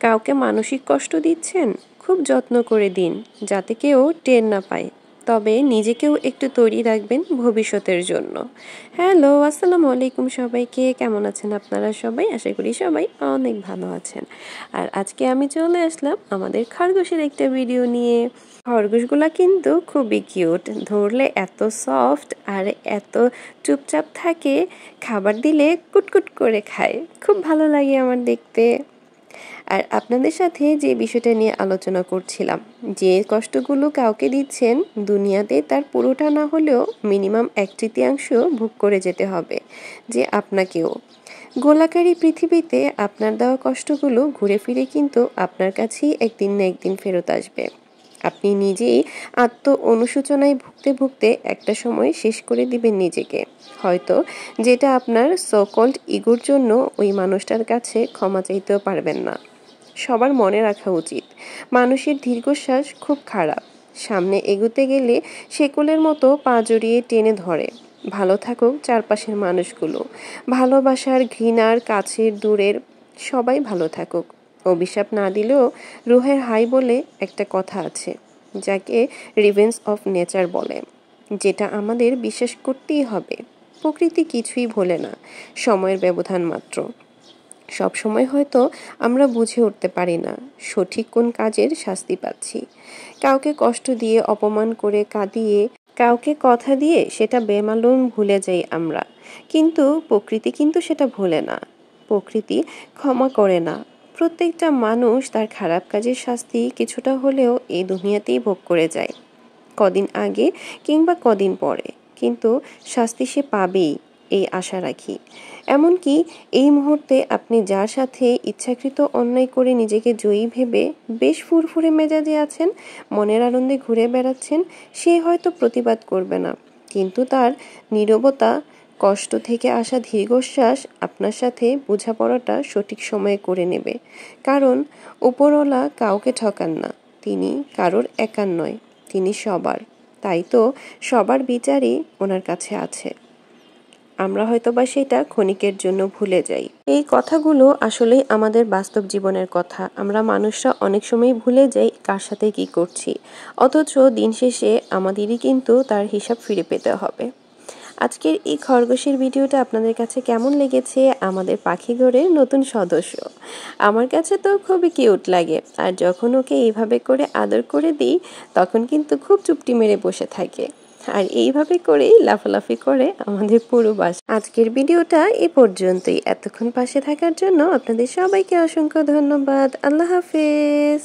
কাউকে মানসিক কষ্ট দিচ্ছেন, খুব যত্ন করে দিন যাতে কেউ টের না পায়। তবে নিজেকেও একটু তৈরি রাখবেন ভবিষ্যতের জন্য। হ্যালো, আসসালামু আলাইকুম সবাইকে। কেমন আছেন আপনারা সবাই? আশা করি সবাই অনেক ভালো আছেন। আর আজকে আমি চলে আসলাম আমাদের খরগোশের একটা ভিডিও নিয়ে। খরগোশগুলা কিন্তু খুবই কিউট, ধরলে এত সফট আর এত চুপচাপ থাকে, খাবার দিলে কুটকুট করে খায়, খুব ভালো লাগে আমার দেখতে। আর আপনাদের সাথে যে বিষয়টা নিয়ে আলোচনা করছিলাম, যে কষ্টগুলো কাউকে দিচ্ছেন, দুনিয়াতে তার পুরোটা না হলেও মিনিমাম 1/3 ভোগ করে যেতে হবে যে আপনাকেও। গোলাকারী পৃথিবীতে আপনার দেওয়া কষ্টগুলো ঘুরে ফিরে কিন্তু আপনার কাছেই একদিন না একদিন ফেরত আসবে। আপনি নিজেই অনুশোচনায় ভুগতে ভুগতে একটা সময় শেষ করে দিবেন নিজেকে, হয়তো যেটা আপনার সো-কল্ড ইগোর জন্য ওই মানুষটার কাছে ক্ষমা চাইতেও পারবেন না। সবার মনে রাখা উচিত, মানুষের দীর্ঘশ্বাস খুব খারাপ। সামনে এগোতে গেলে শেকলের মতো পা জড়িয়ে টেনে ধরে। ভালো থাকুক চারপাশের মানুষগুলো, ভালোবাসার, ঘৃণার, কাছের, দূরের সবাই ভালো থাকুক। অভিশাপ না দিলেও রুহের হাই বলে একটা কথা আছে, যাকে রিভেঞ্জ অফ নেচার বলে, যেটা আমাদের বিশ্বাস করতেই হবে। প্রকৃতি কিছুই ভোলে না, সময়ের ব্যবধান মাত্র। সব সময় হয়তো আমরা বুঝে উঠতে পারি না সঠিক কোন কাজের শাস্তি পাচ্ছি। কাউকে কষ্ট দিয়ে, অপমান করে, কাঁদিয়ে, কাউকে কথা দিয়ে সেটা বেমালুম ভুলে যাই আমরা, কিন্তু প্রকৃতি কিন্তু সেটা ভোলে না। প্রকৃতি ক্ষমা করে না। প্রত্যেকটা মানুষ তার খারাপ কাজের শাস্তি কিছুটা হলেও এই দুনিয়াতেই ভোগ করে যায়, কদিন আগে কিংবা কদিন পরে, কিন্তু শাস্তি সে পাবেই, এই আশা রাখি। এমনকি এই মুহূর্তে আপনি যার সাথে ইচ্ছাকৃত অন্যায় করে নিজেকে জয়ী ভেবে বেশ ফুরফুরে মেজাজে আছেন, মনের আনন্দে ঘুরে বেড়াচ্ছেন, সে হয়তো প্রতিবাদ করবে না, কিন্তু তার নীরবতা, কষ্ট থেকে আসা দীর্ঘশ্বাস আপনার সাথে বোঝাপড়াটা সঠিক সময়ে করে নেবে। কারণ উপরওয়ালা কাউকে ঠকান না, তিনি কারোর একার নয়, তিনি সবার। তাই তো সবার বিচারই ওনার কাছে আছে। আমরা হয়তোবা সেটা ক্ষণিকের জন্য ভুলে যাই। এই কথাগুলো আসলেই আমাদের বাস্তব জীবনের কথা। আমরা মানুষরা অনেক সময় ভুলে যাই কার সাথে কি করছি, অথচ দিন শেষে আমাদেরই কিন্তু তার হিসাব ফিরে পেতে হবে। আজকের এই খরগোশের ভিডিওটা আপনাদের কাছে কেমন লেগেছে? আমাদের পাখি ঘরের নতুন সদস্য, আমার কাছে তো খুবই কিউট লাগে। আর যখন ওকে এইভাবে করে আদর করে দিই, তখন কিন্তু খুব চুপটি মেরে বসে থাকে, আর এইভাবে করেই লাফালাফি করে আমাদের পুরো বাসা। আজকের ভিডিওটা এ পর্যন্তই। এতক্ষণ পাশে থাকার জন্য আপনাদের সবাইকে অসংখ্য ধন্যবাদ। আল্লাহ হাফেজ।